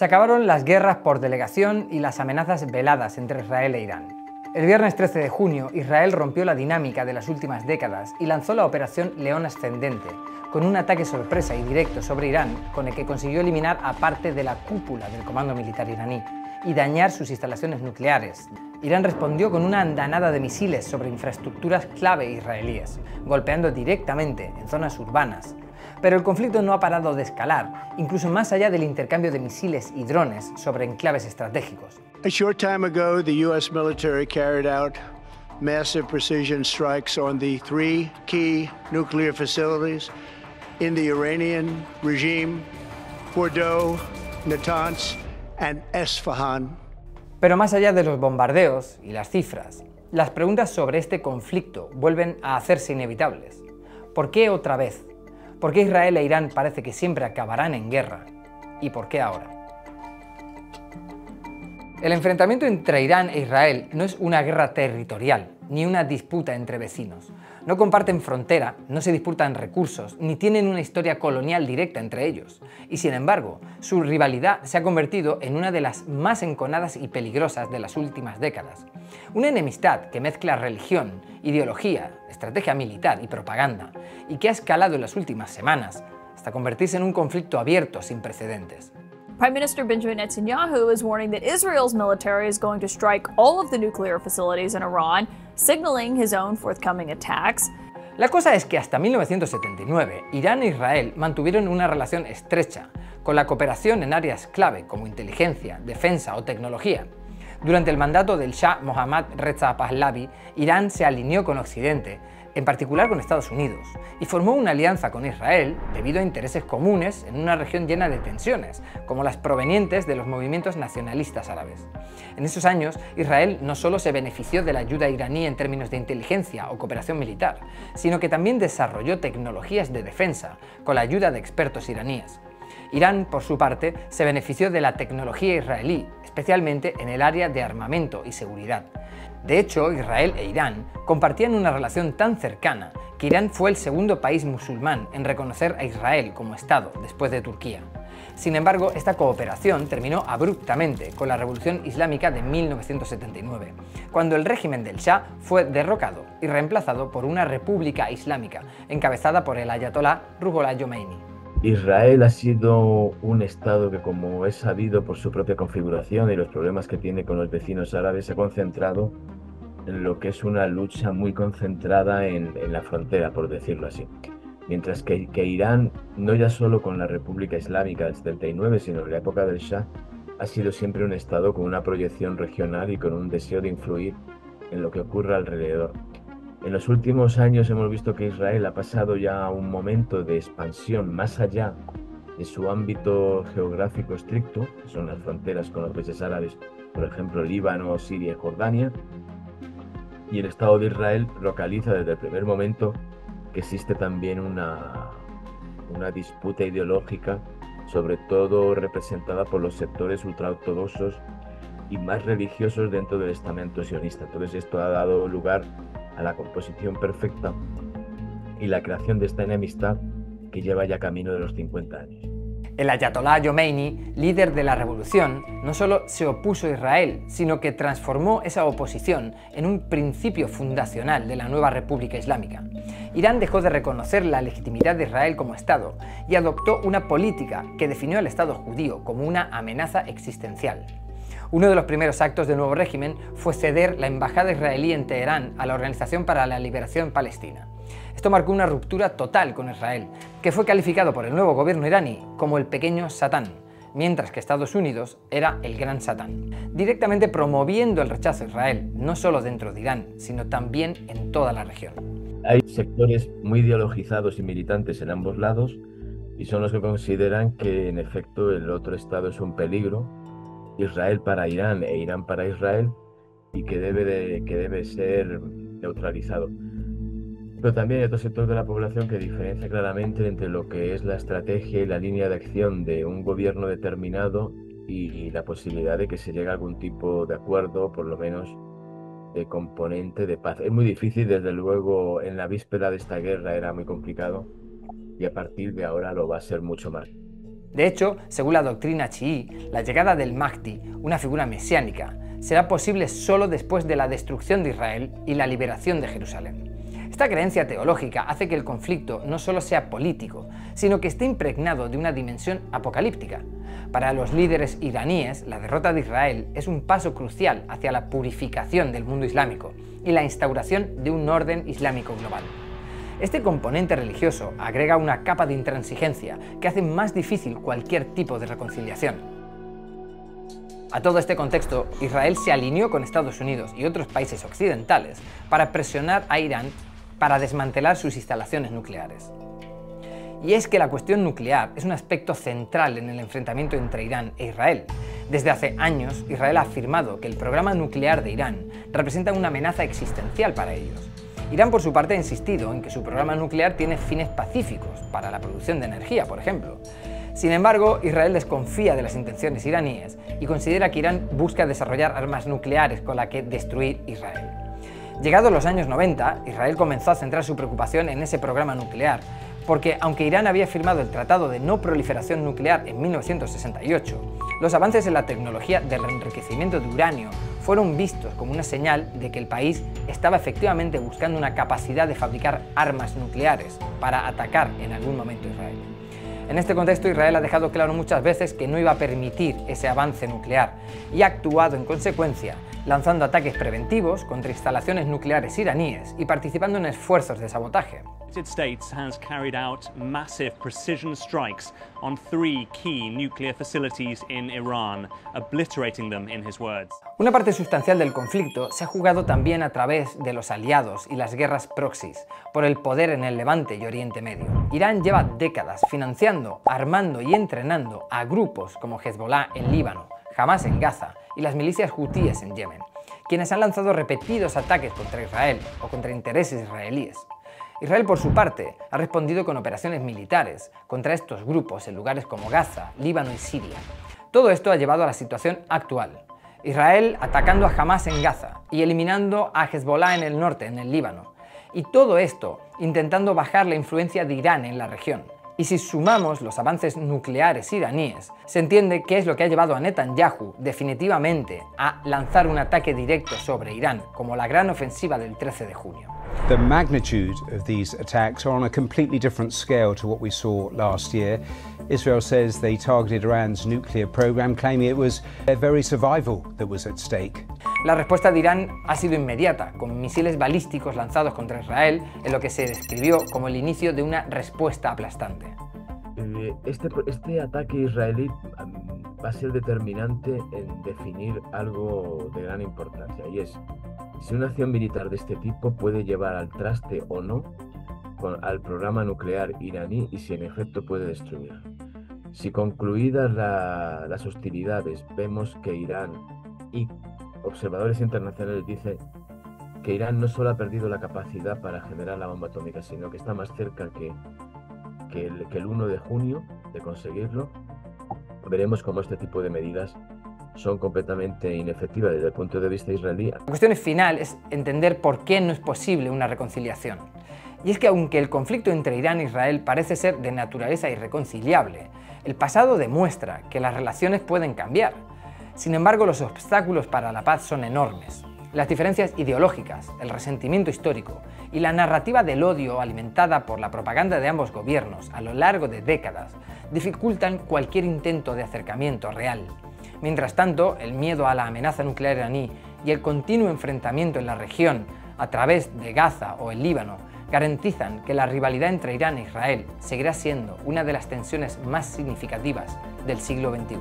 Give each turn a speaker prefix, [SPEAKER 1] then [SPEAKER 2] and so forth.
[SPEAKER 1] Se acabaron las guerras por delegación y las amenazas veladas entre Israel e Irán. El viernes 13 de junio, Israel rompió la dinámica de las últimas décadas y lanzó la Operación León Ascendente, con un ataque sorpresa y directo sobre Irán, con el que consiguió eliminar a parte de la cúpula del comando militar iraní y dañar sus instalaciones nucleares. Irán respondió con una andanada de misiles sobre infraestructuras clave israelíes, golpeando directamente en zonas urbanas. Pero el conflicto no ha parado de escalar, incluso más allá del intercambio de misiles y drones sobre enclaves estratégicos.
[SPEAKER 2] A short time ago, the U.S. military carried out massive precision strikes on the three key nuclear facilities in the Iranian regime: Fordow, Natanz, and Esfahan.
[SPEAKER 1] Pero más allá de los bombardeos y las cifras, las preguntas sobre este conflicto vuelven a hacerse inevitables. ¿Por qué otra vez? ¿Por qué Israel e Irán parece que siempre acabarán en guerra? ¿Y por qué ahora? El enfrentamiento entre Irán e Israel no es una guerra territorial, ni una disputa entre vecinos. No comparten frontera, no se disputan recursos, ni tienen una historia colonial directa entre ellos. Y sin embargo, su rivalidad se ha convertido en una de las más enconadas y peligrosas de las últimas décadas. Una enemistad que mezcla religión, ideología, estrategia militar y propaganda, y que ha escalado en las últimas semanas hasta convertirse en un conflicto abierto sin precedentes.
[SPEAKER 3] Prime Minister Benjamin Netanyahu is warning that Israel's military is going to strike all of the nuclear facilities in Iran, signaling his own forthcoming attacks.
[SPEAKER 1] La cosa es que hasta 1979, Irán e Israel mantuvieron una relación estrecha, con la cooperación en áreas clave como inteligencia, defensa o tecnología. Durante el mandato del Shah Mohammad Reza Pahlavi, Irán se alineó con Occidente, en particular con Estados Unidos, y formó una alianza con Israel debido a intereses comunes en una región llena de tensiones, como las provenientes de los movimientos nacionalistas árabes. En esos años, Israel no solo se benefició de la ayuda iraní en términos de inteligencia o cooperación militar, sino que también desarrolló tecnologías de defensa con la ayuda de expertos iraníes. Irán, por su parte, se benefició de la tecnología israelí, especialmente en el área de armamento y seguridad. De hecho, Israel e Irán compartían una relación tan cercana que Irán fue el segundo país musulmán en reconocer a Israel como Estado después de Turquía. Sin embargo, esta cooperación terminó abruptamente con la Revolución Islámica de 1979, cuando el régimen del Shah fue derrocado y reemplazado por una república islámica encabezada por el ayatolá Ruhollah Khomeini.
[SPEAKER 4] Israel ha sido un Estado que, como es sabido por su propia configuración y los problemas que tiene con los vecinos árabes, se ha concentrado en lo que es una lucha muy concentrada en la frontera, por decirlo así. Mientras que Irán, no ya solo con la República Islámica del 79, sino en la época del Shah, ha sido siempre un Estado con una proyección regional y con un deseo de influir en lo que ocurre alrededor. En los últimos años hemos visto que Israel ha pasado ya a un momento de expansión más allá de su ámbito geográfico estricto, que son las fronteras con los países árabes, por ejemplo Líbano, Siria y Jordania, y el Estado de Israel localiza desde el primer momento que existe también una disputa ideológica, sobre todo representada por los sectores ultraortodoxos y más religiosos dentro del estamento sionista. Entonces esto ha dado lugar a la composición perfecta y la creación de esta enemistad que lleva ya camino de los 50 años.
[SPEAKER 1] El ayatolá Khomeini, líder de la revolución, no solo se opuso a Israel, sino que transformó esa oposición en un principio fundacional de la nueva República Islámica. Irán dejó de reconocer la legitimidad de Israel como Estado y adoptó una política que definió al Estado judío como una amenaza existencial. Uno de los primeros actos del nuevo régimen fue ceder la embajada israelí en Teherán a la Organización para la Liberación Palestina. Esto marcó una ruptura total con Israel, que fue calificado por el nuevo gobierno iraní como el pequeño Satán, mientras que Estados Unidos era el gran Satán, directamente promoviendo el rechazo a Israel, no solo dentro de Irán, sino también en toda la región.
[SPEAKER 4] Hay sectores muy ideologizados y militantes en ambos lados, y son los que consideran que en efecto el otro Estado es un peligro, Israel para Irán e Irán para Israel, y que debe ser neutralizado. Pero también hay otro sector de la población que diferencia claramente entre lo que es la estrategia y la línea de acción de un gobierno determinado y la posibilidad de que se llegue a algún tipo de acuerdo, por lo menos de componente de paz. Es muy difícil, desde luego, en la víspera de esta guerra era muy complicado, y a partir de ahora lo va a ser mucho más.
[SPEAKER 1] De hecho, según la doctrina chií, la llegada del Mahdi, una figura mesiánica, será posible solo después de la destrucción de Israel y la liberación de Jerusalén. Esta creencia teológica hace que el conflicto no solo sea político, sino que esté impregnado de una dimensión apocalíptica. Para los líderes iraníes, la derrota de Israel es un paso crucial hacia la purificación del mundo islámico y la instauración de un orden islámico global. Este componente religioso agrega una capa de intransigencia que hace más difícil cualquier tipo de reconciliación. A todo este contexto, Israel se alineó con Estados Unidos y otros países occidentales para presionar a Irán para desmantelar sus instalaciones nucleares. Y es que la cuestión nuclear es un aspecto central en el enfrentamiento entre Irán e Israel. Desde hace años, Israel ha afirmado que el programa nuclear de Irán representa una amenaza existencial para ellos. Irán, por su parte, ha insistido en que su programa nuclear tiene fines pacíficos, para la producción de energía, por ejemplo. Sin embargo, Israel desconfía de las intenciones iraníes y considera que Irán busca desarrollar armas nucleares con las que destruir Israel. Llegados los años 90, Israel comenzó a centrar su preocupación en ese programa nuclear, porque aunque Irán había firmado el Tratado de No Proliferación Nuclear en 1968, los avances en la tecnología del enriquecimiento de uranio fueron vistos como una señal de que el país estaba efectivamente buscando una capacidad de fabricar armas nucleares para atacar en algún momento a Israel. En este contexto, Israel ha dejado claro muchas veces que no iba a permitir ese avance nuclear y ha actuado en consecuencia, lanzando ataques preventivos contra instalaciones nucleares iraníes y participando en esfuerzos de sabotaje.
[SPEAKER 5] The United States has carried out massive precision strikes on 3 key nuclear facilities in Iran, obliterating them, in his words.
[SPEAKER 1] Una parte sustancial del conflicto se ha jugado también a través de los aliados y las guerras proxies por el poder en el Levante y Oriente Medio. Irán lleva décadas financiando, armando y entrenando a grupos como Hezbollah en Líbano, Hamas en Gaza y las milicias hutíes en Yemen, quienes han lanzado repetidos ataques contra Israel o contra intereses israelíes. Israel, por su parte, ha respondido con operaciones militares contra estos grupos en lugares como Gaza, Líbano y Siria. Todo esto ha llevado a la situación actual. Israel atacando a Hamas en Gaza y eliminando a Hezbollah en el norte, en el Líbano. Y todo esto intentando bajar la influencia de Irán en la región. Y si sumamos los avances nucleares iraníes, se entiende qué es lo que ha llevado a Netanyahu definitivamente a lanzar un ataque directo sobre Irán, como la gran ofensiva del 13 de junio.
[SPEAKER 6] The magnitude of these attacks are on a completely different scale to what we saw last year. Israel says they targeted Iran's nuclear program, claiming it was their very survival that was at stake.
[SPEAKER 1] La respuesta de Irán ha sido inmediata, con misiles balísticos lanzados contra Israel, en lo que se describió como el inicio de una respuesta aplastante.
[SPEAKER 4] Este ataque israelí va a ser determinante en definir algo de gran importancia, y es si una acción militar de este tipo puede llevar al traste o no al programa nuclear iraní y si en efecto puede destruirlo. Si concluidas las hostilidades vemos que Irán y observadores internacionales dicen que Irán no solo ha perdido la capacidad para generar la bomba atómica, sino que está más cerca que el 1 de junio de conseguirlo, veremos cómo este tipo de medidas son completamente inefectivas desde el punto de vista israelí.
[SPEAKER 1] La cuestión final es entender por qué no es posible una reconciliación. Y es que aunque el conflicto entre Irán e Israel parece ser de naturaleza irreconciliable, el pasado demuestra que las relaciones pueden cambiar. Sin embargo, los obstáculos para la paz son enormes. Las diferencias ideológicas, el resentimiento histórico y la narrativa del odio alimentada por la propaganda de ambos gobiernos a lo largo de décadas dificultan cualquier intento de acercamiento real. Mientras tanto, el miedo a la amenaza nuclear iraní y el continuo enfrentamiento en la región a través de Gaza o el Líbano garantizan que la rivalidad entre Irán e Israel seguirá siendo una de las tensiones más significativas del siglo XXI.